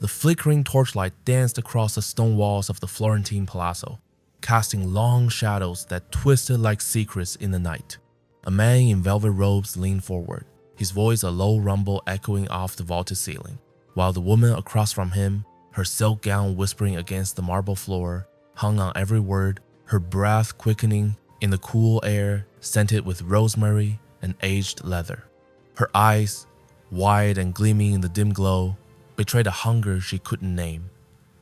The flickering torchlight danced across the stone walls of the Florentine palazzo, casting long shadows that twisted like secrets in the night. A man in velvet robes leaned forward, his voice a low rumble echoing off the vaulted ceiling, while the woman across from him, her silk gown whispering against the marble floor, hung on every word, her breath quickening in the cool air scented with rosemary and aged leather. Her eyes, wide and gleaming in the dim glow, betrayed a hunger she couldn't name,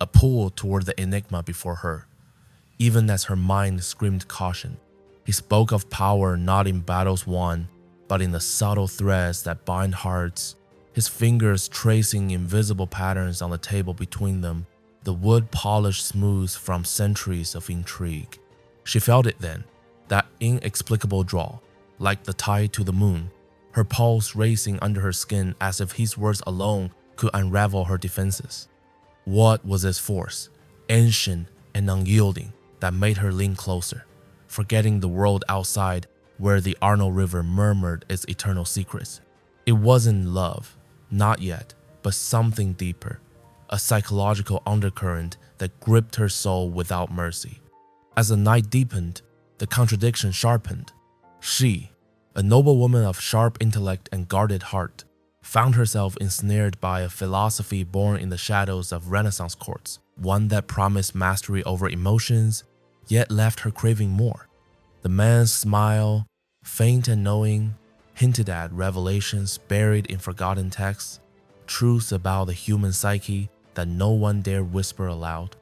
a pull toward the enigma before her. Even as her mind screamed caution, he spoke of power not in battles won, but in the subtle threads that bind hearts, his fingers tracing invisible patterns on the table between them, the wood polished smooth from centuries of intrigue. She felt it then, that inexplicable draw, like the tide to the moon, her pulse racing under her skin as if his words alone could unravel her defenses. What was this force, ancient and unyielding, that made her lean closer, forgetting the world outside where the Arno River murmured its eternal secrets? It wasn't love, not yet, but something deeper, a psychological undercurrent that gripped her soul without mercy. As the night deepened, the contradiction sharpened. She, a noble woman of sharp intellect and guarded heart, found herself ensnared by a philosophy born in the shadows of Renaissance courts, one that promised mastery over emotions, yet left her craving more. The man's smile, faint and knowing, hinted at revelations buried in forgotten texts, truths about the human psyche that no one dared whisper aloud.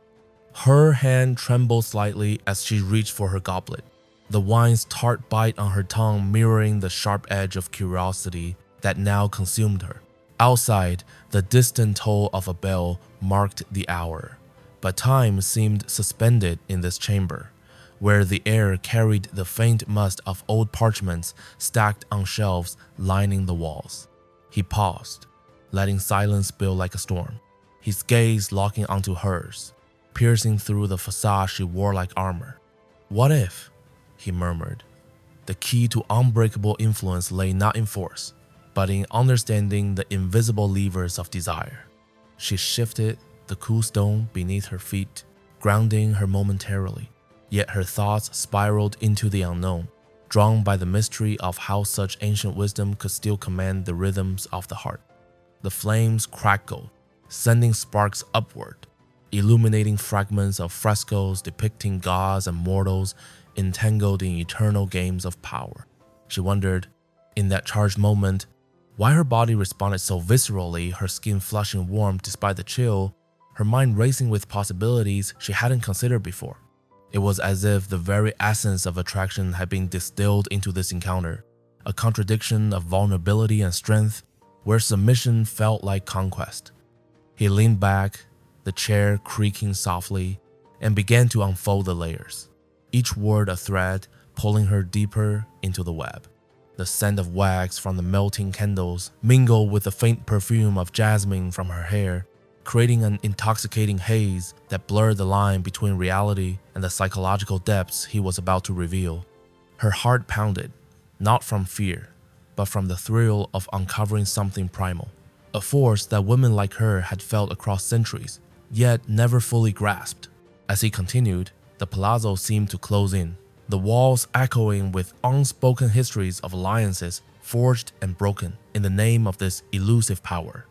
Her hand trembled slightly as she reached for her goblet, the wine's tart bite on her tongue mirroring the sharp edge of curiosity that now consumed her. Outside, the distant toll of a bell marked the hour, but time seemed suspended in this chamber, where the air carried the faint must of old parchments stacked on shelves lining the walls. He paused, letting silence spill like a storm, his gaze locking onto hers, piercing through the facade she wore like armor. What if, he murmured, the key to unbreakable influence lay not in force, but in understanding the invisible levers of desire? She shifted the cool stone beneath her feet, grounding her momentarily, yet her thoughts spiraled into the unknown, drawn by the mystery of how such ancient wisdom could still command the rhythms of the heart. The flames crackled, sending sparks upward, illuminating fragments of frescoes depicting gods and mortals entangled in eternal games of power. She wondered, in that charged moment, why her body responded so viscerally, her skin flushing warm despite the chill, her mind racing with possibilities she hadn't considered before. It was as if the very essence of attraction had been distilled into this encounter, a contradiction of vulnerability and strength, where submission felt like conquest. He leaned back, the chair creaking softly, and began to unfold the layers, each word a thread pulling her deeper into the web. The scent of wax from the melting candles mingled with the faint perfume of jasmine from her hair, creating an intoxicating haze that blurred the line between reality and the psychological depths he was about to reveal. Her heart pounded, not from fear, but from the thrill of uncovering something primal, a force that women like her had felt across centuries, yet never fully grasped. As he continued, the palazzo seemed to close in, the walls echoing with unspoken histories of alliances forged and broken in the name of this elusive power.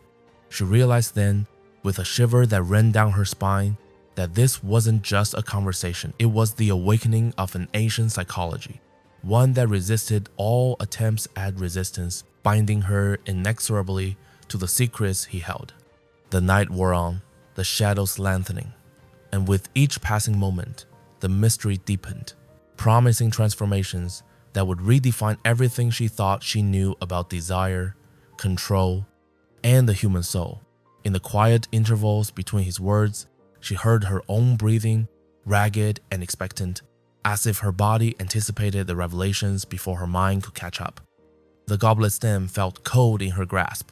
She realized then, with a shiver that ran down her spine, that this wasn't just a conversation, it was the awakening of an ancient psychology, one that resisted all attempts at resistance, binding her inexorably to the secrets he held. The night wore on, the shadows lengthening, and with each passing moment, the mystery deepened, promising transformations that would redefine everything she thought she knew about desire, control, and the human soul. In the quiet intervals between his words, she heard her own breathing, ragged and expectant, as if her body anticipated the revelations before her mind could catch up. The goblet stem felt cold in her grasp,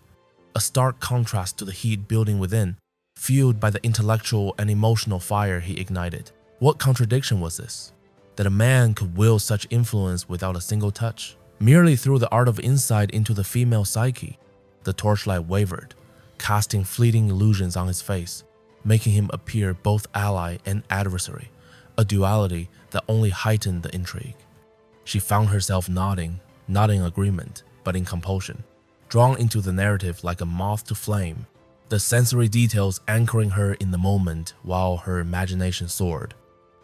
a stark contrast to the heat building within, fueled by the intellectual and emotional fire he ignited. What contradiction was this? That a man could wield such influence without a single touch, merely through the art of insight into the female psyche. The torchlight wavered, casting fleeting illusions on his face, making him appear both ally and adversary, a duality that only heightened the intrigue. She found herself nodding, not in agreement, but in compulsion, drawn into the narrative like a moth to flame, the sensory details anchoring her in the moment while her imagination soared.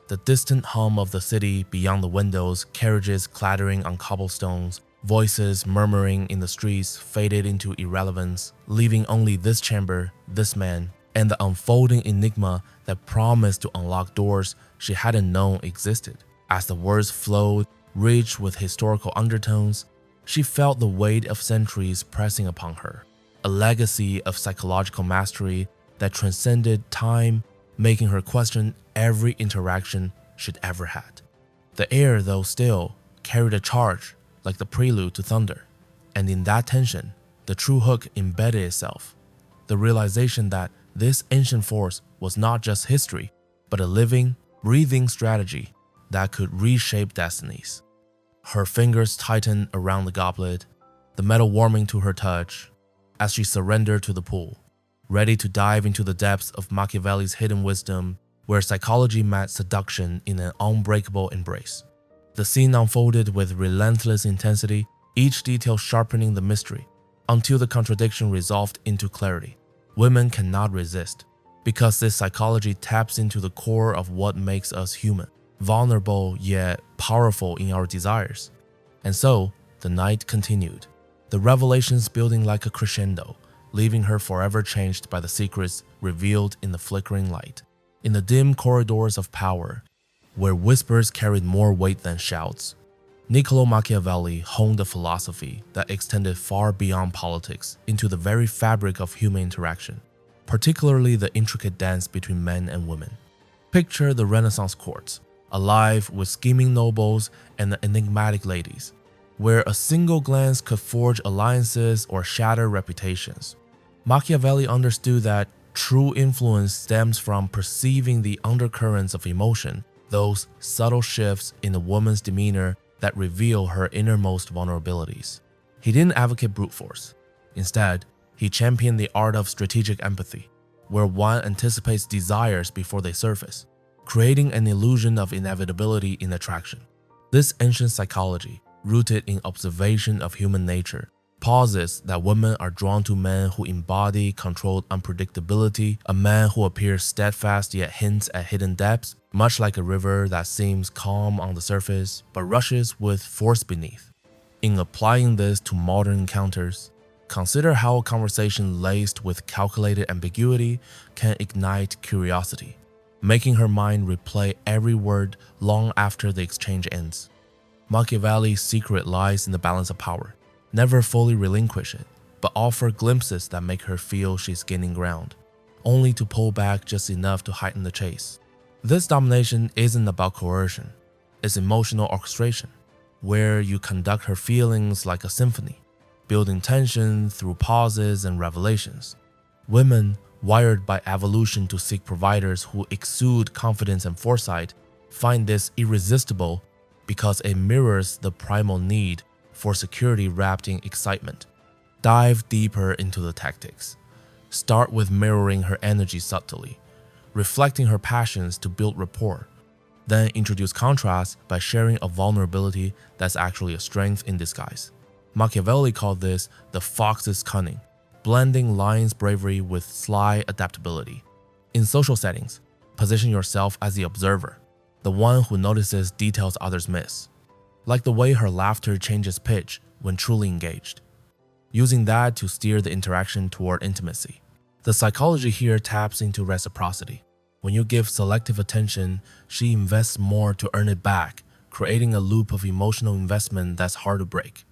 The distant hum of the city beyond the windows, carriages clattering on cobblestones, voices murmuring in the streets faded into irrelevance, leaving only this chamber, this man, and the unfolding enigma that promised to unlock doors she hadn't known existed. As the words flowed, rich with historical undertones, she felt the weight of centuries pressing upon her, a legacy of psychological mastery that transcended time, making her question every interaction she'd ever had. The air, though still, carried a charge like the prelude to thunder, and in that tension, the true hook embedded itself, the realization that this ancient force was not just history, but a living, breathing strategy that could reshape destinies. Her fingers tightened around the goblet, the metal warming to her touch, as she surrendered to the pool, ready to dive into the depths of Machiavelli's hidden wisdom, where psychology met seduction in an unbreakable embrace. The scene unfolded with relentless intensity, each detail sharpening the mystery, until the contradiction resolved into clarity. Women cannot resist, because this psychology taps into the core of what makes us human, vulnerable yet powerful in our desires. And so, the night continued, the revelations building like a crescendo, leaving her forever changed by the secrets revealed in the flickering light. In the dim corridors of power, where whispers carried more weight than shouts, Niccolo Machiavelli honed a philosophy that extended far beyond politics into the very fabric of human interaction, particularly the intricate dance between men and women. Picture the Renaissance courts, alive with scheming nobles and enigmatic ladies, where a single glance could forge alliances or shatter reputations. Machiavelli understood that true influence stems from perceiving the undercurrents of emotion, those subtle shifts in a woman's demeanor that reveal her innermost vulnerabilities. He didn't advocate brute force. Instead, he championed the art of strategic empathy, where one anticipates desires before they surface, creating an illusion of inevitability in attraction. This ancient psychology, rooted in observation of human nature, posits that women are drawn to men who embody controlled unpredictability, a man who appears steadfast yet hints at hidden depths, much like a river that seems calm on the surface but rushes with force beneath. In applying this to modern encounters, consider how a conversation laced with calculated ambiguity can ignite curiosity, making her mind replay every word long after the exchange ends. Machiavelli's secret lies in the balance of power. Never fully relinquish it, but offer glimpses that make her feel she's gaining ground, only to pull back just enough to heighten the chase. This domination isn't about coercion, it's emotional orchestration, where you conduct her feelings like a symphony, building tension through pauses and revelations. Women, wired by evolution to seek providers who exude confidence and foresight, find this irresistible because it mirrors the primal need for security wrapped in excitement. Dive deeper into the tactics. Start with mirroring her energy subtly, reflecting her passions to build rapport. Then introduce contrast by sharing a vulnerability that's actually a strength in disguise. Machiavelli called this the fox's cunning, blending lion's bravery with sly adaptability. In social settings, position yourself as the observer, the one who notices details others miss, like the way her laughter changes pitch when truly engaged, using that to steer the interaction toward intimacy. The psychology here taps into reciprocity. When you give selective attention, she invests more to earn it back, creating a loop of emotional investment that's hard to break.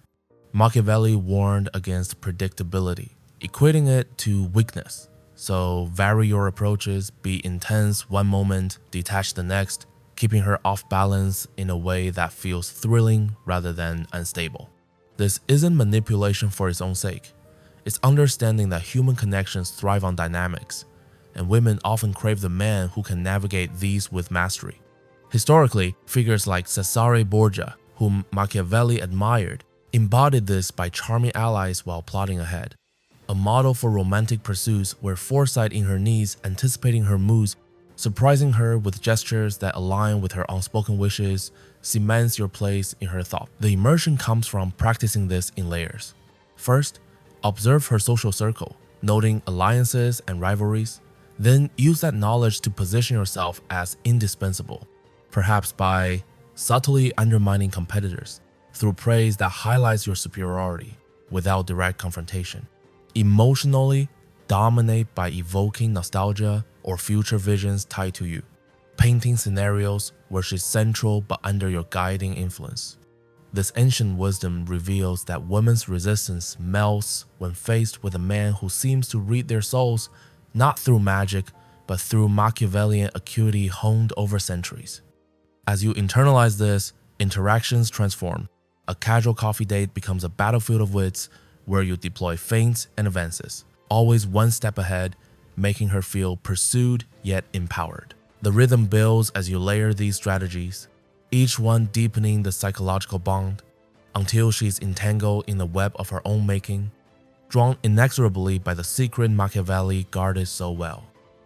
Machiavelli warned against predictability, equating it to weakness. So vary your approaches, be intense one moment, detached the next, keeping her off balance in a way that feels thrilling rather than unstable. This isn't manipulation for its own sake. It's understanding that human connections thrive on dynamics, and women often crave the man who can navigate these with mastery. Historically, figures like Cesare Borgia, whom Machiavelli admired, embodied this by charming allies while plotting ahead. a model for romantic pursuits where foresight in her needs, anticipating her moods, surprising her with gestures that align with her unspoken wishes, cements your place in her thought. The immersion comes from practicing this in layers. First, observe her social circle, noting alliances and rivalries. Then use that knowledge to position yourself as indispensable, perhaps by subtly undermining competitors through praise that highlights your superiority without direct confrontation. Emotionally, dominate by evoking nostalgia or future visions tied to you, painting scenarios where she's central but under your guiding influence. This ancient wisdom reveals that women's resistance melts when faced with a man who seems to read their souls not through magic, but through Machiavellian acuity honed over centuries. As you internalize this, interactions transform. A casual coffee date becomes a battlefield of wits where you deploy feints and advances, always one step ahead, making her feel pursued yet empowered. The rhythm builds as you layer these strategies, each one deepening the psychological bond until she's entangled in the web of her own making, drawn inexorably by the secret Machiavelli guarded so well.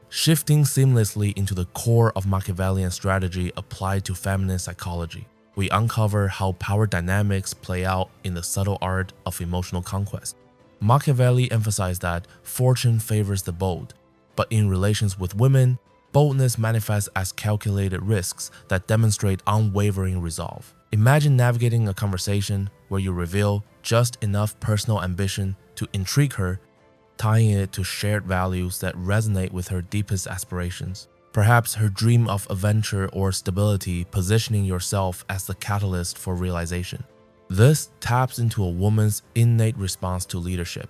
Shifting seamlessly into the core of Machiavellian strategy applied to feminine psychology, we uncover how power dynamics play out in the subtle art of emotional conquest. Machiavelli emphasized that fortune favors the bold, but in relations with women, boldness manifests as calculated risks that demonstrate unwavering resolve. Imagine navigating a conversation where you reveal just enough personal ambition to intrigue her, tying it to shared values that resonate with her deepest aspirations. Perhaps her dream of adventure or stability, positioning yourself as the catalyst for realization. This taps into a woman's innate response to leadership,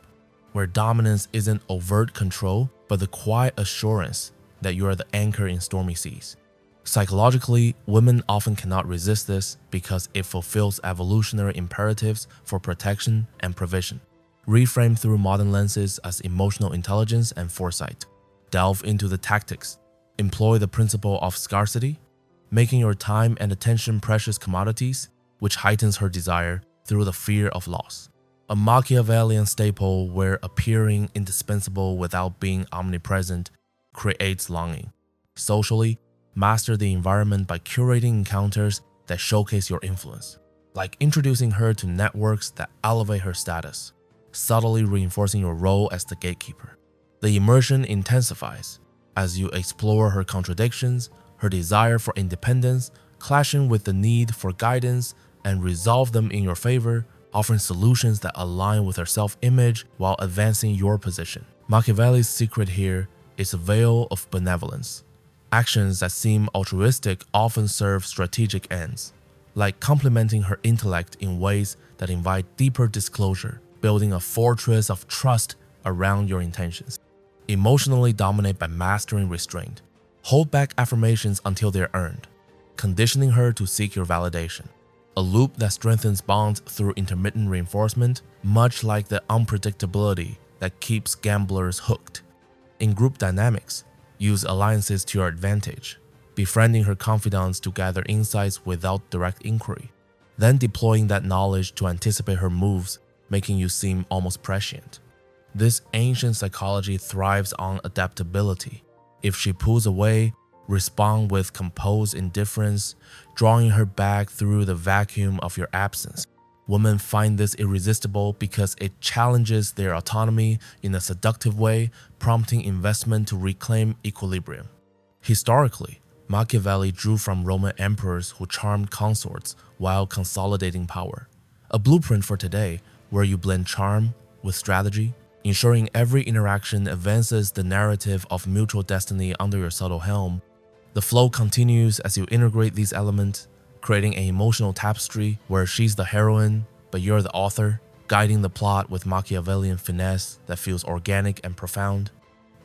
where dominance isn't overt control, but the quiet assurance that you are the anchor in stormy seas. Psychologically, women often cannot resist this because it fulfills evolutionary imperatives for protection and provision. Reframed through modern lenses as emotional intelligence and foresight. Delve into the tactics. Employ the principle of scarcity, making your time and attention precious commodities, which heightens her desire through the fear of loss. A Machiavellian staple where appearing indispensable without being omnipresent creates longing. Socially, master the environment by curating encounters that showcase your influence, like introducing her to networks that elevate her status, subtly reinforcing your role as the gatekeeper. The immersion intensifies as you explore her contradictions, her desire for independence, clashing with the need for guidance, and resolve them in your favor, offering solutions that align with her self-image while advancing your position. Machiavelli's secret here is a veil of benevolence. Actions that seem altruistic often serve strategic ends, like complementing her intellect in ways that invite deeper disclosure, building a fortress of trust around your intentions. Emotionally dominate by mastering restraint. Hold back affirmations until they're earned, conditioning her to seek your validation. A loop that strengthens bonds through intermittent reinforcement, much like the unpredictability that keeps gamblers hooked. In group dynamics, use alliances to your advantage, befriending her confidants to gather insights without direct inquiry, then deploying that knowledge to anticipate her moves, making you seem almost prescient. This ancient psychology thrives on adaptability. If she pulls away, respond with composed indifference, drawing her back through the vacuum of your absence. Women find this irresistible because it challenges their autonomy in a seductive way, prompting investment to reclaim equilibrium. Historically, Machiavelli drew from Roman emperors who charmed consorts while consolidating power. A blueprint for today where you blend charm with strategy, ensuring every interaction advances the narrative of mutual destiny under your subtle helm. The flow continues as you integrate these elements, creating an emotional tapestry where she's the heroine, but you're the author, guiding the plot with Machiavellian finesse that feels organic and profound.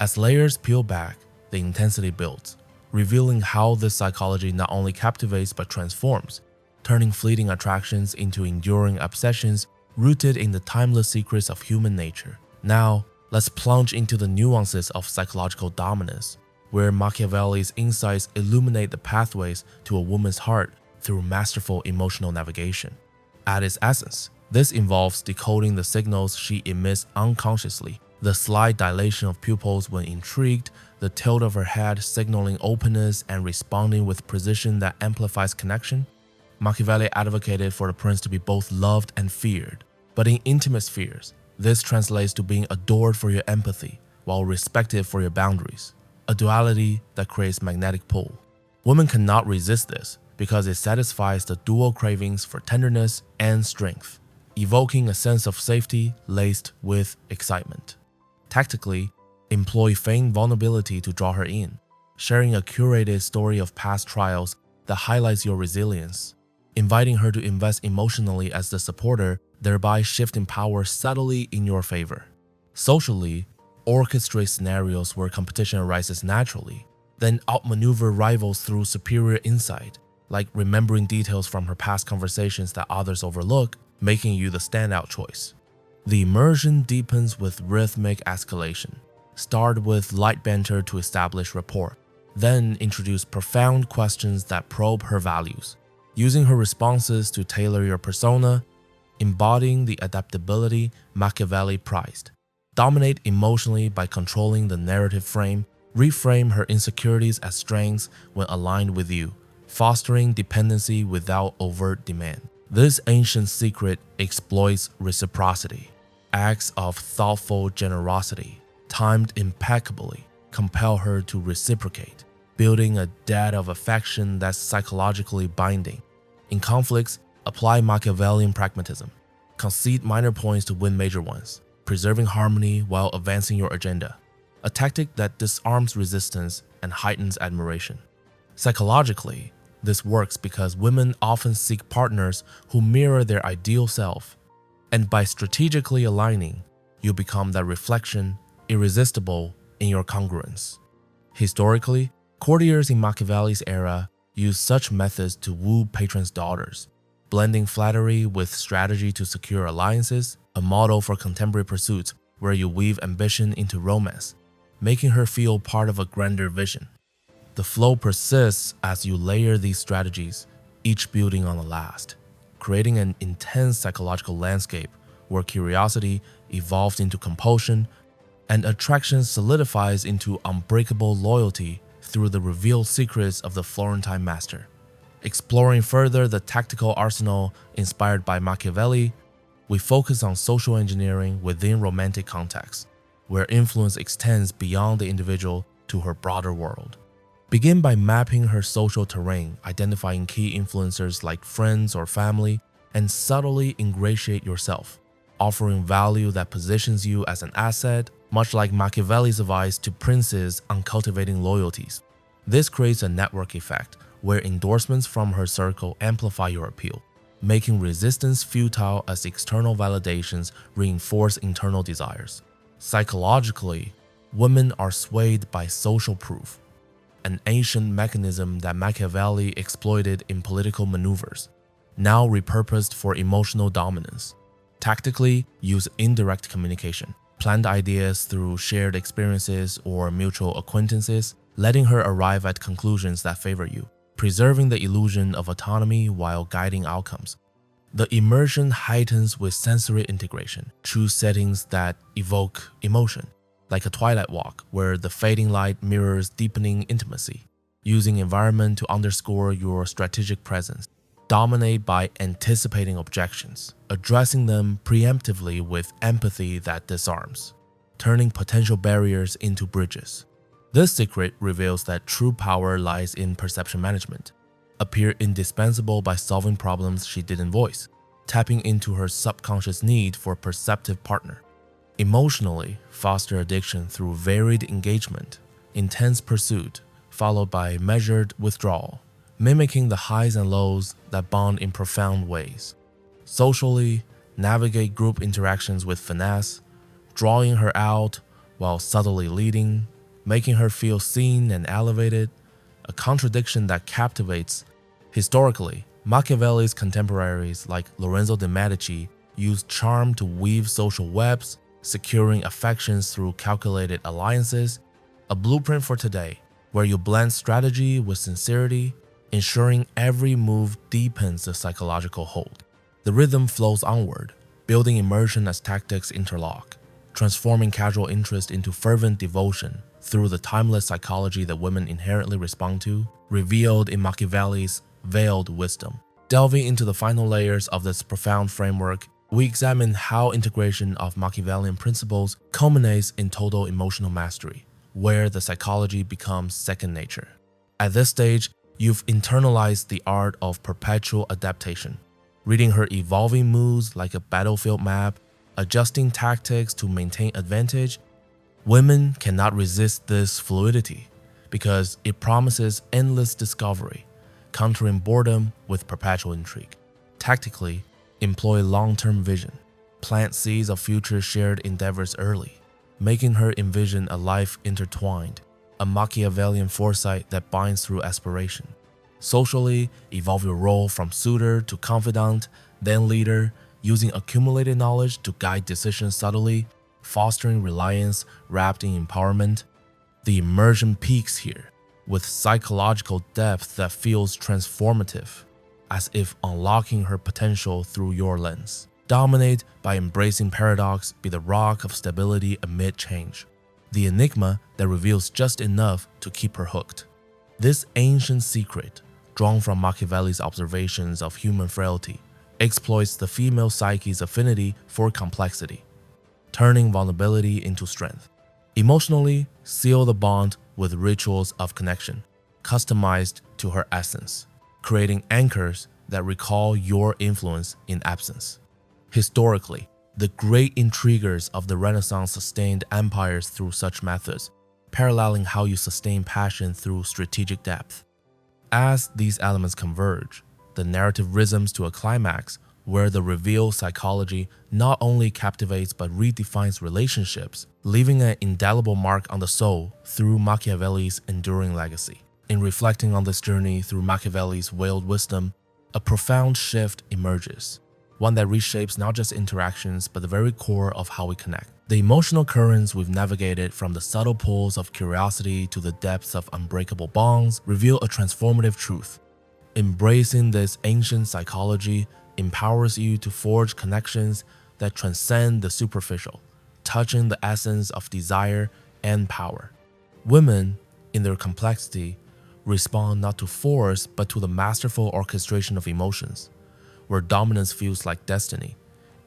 As layers peel back, the intensity builds, revealing how this psychology not only captivates but transforms, turning fleeting attractions into enduring obsessions rooted in the timeless secrets of human nature. Now, let's plunge into the nuances of psychological dominance, where Machiavelli's insights illuminate the pathways to a woman's heart through masterful emotional navigation. At its essence, this involves decoding the signals she emits unconsciously, The slight dilation of pupils when intrigued, the tilt of her head signaling openness and responding with precision that amplifies connection. Machiavelli advocated for the prince to be both loved and feared, but in intimate spheres, this translates to being adored for your empathy while respected for your boundaries, a duality that creates magnetic pull. Women cannot resist this because it satisfies the dual cravings for tenderness and strength, evoking a sense of safety laced with excitement. Tactically, employ feigned vulnerability to draw her in, sharing a curated story of past trials that highlights your resilience, inviting her to invest emotionally as the supporter, thereby shifting power subtly in your favor. Socially, orchestrate scenarios where competition arises naturally, then outmaneuver rivals through superior insight, like remembering details from her past conversations that others overlook, making you the standout choice. The immersion deepens with rhythmic escalation. Start with light banter to establish rapport, then introduce profound questions that probe her values, using her responses to tailor your persona, embodying the adaptability Machiavelli prized. Dominate emotionally by controlling the narrative frame, reframe her insecurities as strengths when aligned with you, fostering dependency without overt demand. This ancient secret exploits reciprocity. Acts of thoughtful generosity, timed impeccably, compel her to reciprocate, building a debt of affection that's psychologically binding. In conflicts, apply Machiavellian pragmatism. Concede minor points to win major ones, preserving harmony while advancing your agenda, a tactic that disarms resistance and heightens admiration. Psychologically, this works because women often seek partners who mirror their ideal self, and by strategically aligning, you become that reflection, irresistible in your congruence. Historically, courtiers in Machiavelli's era used such methods to woo patrons' daughters, blending flattery with strategy to secure alliances, a model for contemporary pursuits where you weave ambition into romance, making her feel part of a grander vision. The flow persists as you layer these strategies, each building on the last, creating an intense psychological landscape where curiosity evolves into compulsion and attraction solidifies into unbreakable loyalty through the revealed secrets of the Florentine master. Exploring further the tactical arsenal inspired by Machiavelli, we focus on social engineering within romantic contexts, where influence extends beyond the individual to her broader world. Begin by mapping her social terrain, identifying key influencers like friends or family, and subtly ingratiate yourself, offering value that positions you as an asset, much like Machiavelli's advice to princes on cultivating loyalties. This creates a network effect where endorsements from her circle amplify your appeal, making resistance futile as external validations reinforce internal desires. Psychologically, women are swayed by social proof, an ancient mechanism that Machiavelli exploited in political maneuvers, now repurposed for emotional dominance. Tactically, use indirect communication, planned ideas through shared experiences or mutual acquaintances, letting her arrive at conclusions that favor you, preserving the illusion of autonomy while guiding outcomes. The immersion heightens with sensory integration. Choose settings that evoke emotion, like a twilight walk where the fading light mirrors deepening intimacy, using environment to underscore your strategic presence. Dominate by anticipating objections, addressing them preemptively with empathy that disarms, turning potential barriers into bridges. This secret reveals that true power lies in perception management. Appear indispensable by solving problems she didn't voice, tapping into her subconscious need for a perceptive partner. Emotionally, foster addiction through varied engagement, intense pursuit, followed by measured withdrawal, mimicking the highs and lows that bond in profound ways. Socially, navigate group interactions with finesse, drawing her out while subtly leading, making her feel seen and elevated, a contradiction that captivates. Historically, Machiavelli's contemporaries like Lorenzo de' Medici used charm to weave social webs, securing affections through calculated alliances, a blueprint for today, where you blend strategy with sincerity, ensuring every move deepens the psychological hold. The rhythm flows onward, building immersion as tactics interlock, transforming casual interest into fervent devotion through the timeless psychology that women inherently respond to, revealed in Machiavelli's veiled wisdom. Delving into the final layers of this profound framework, we examine how integration of Machiavellian principles culminates in total emotional mastery, where the psychology becomes second nature. At this stage, you've internalized the art of perpetual adaptation, reading her evolving moods like a battlefield map, adjusting tactics to maintain advantage. Women cannot resist this fluidity because it promises endless discovery, countering boredom with perpetual intrigue. Tactically, employ long-term vision, plant seeds of future shared endeavors early, making her envision a life intertwined, a Machiavellian foresight that binds through aspiration. Socially, evolve your role from suitor to confidant, then leader, using accumulated knowledge to guide decisions subtly, fostering reliance wrapped in empowerment. The immersion peaks here, with psychological depth that feels transformative, as if unlocking her potential through your lens. Dominate by embracing paradox, be the rock of stability amid change, the enigma that reveals just enough to keep her hooked. This ancient secret, drawn from Machiavelli's observations of human frailty, exploits the female psyche's affinity for complexity, turning vulnerability into strength. Emotionally, seal the bond with rituals of connection, customized to her essence, creating anchors that recall your influence in absence. Historically, the great intriguers of the Renaissance sustained empires through such methods, paralleling how you sustain passion through strategic depth. As these elements converge, the narrative rhythms to a climax where the revealed psychology not only captivates but redefines relationships, leaving an indelible mark on the soul through Machiavelli's enduring legacy. In reflecting on this journey through Machiavelli's veiled wisdom, a profound shift emerges, one that reshapes not just interactions but the very core of how we connect. The emotional currents we've navigated, from the subtle pulls of curiosity to the depths of unbreakable bonds, reveal a transformative truth. Embracing this ancient psychology empowers you to forge connections that transcend the superficial, touching the essence of desire and power. Women, in their complexity, respond not to force but to the masterful orchestration of emotions, where dominance feels like destiny,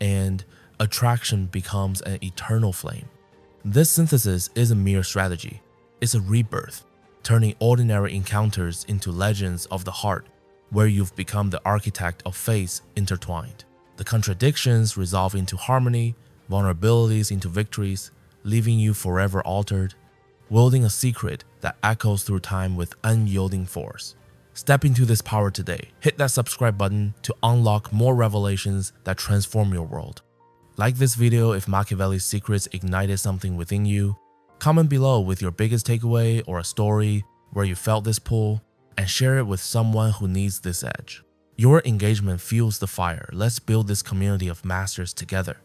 and attraction becomes an eternal flame. This synthesis isn't mere strategy, it's a rebirth, turning ordinary encounters into legends of the heart, where you've become the architect of fates intertwined. The contradictions resolve into harmony, vulnerabilities into victories, leaving you forever altered, wielding a secret that echoes through time with unyielding force. Step into this power today. Hit that subscribe button to unlock more revelations that transform your world. Like this video if Machiavelli's secrets ignited something within you. Comment below with your biggest takeaway or a story where you felt this pull, and share it with someone who needs this edge. Your engagement fuels the fire. Let's build this community of masters together.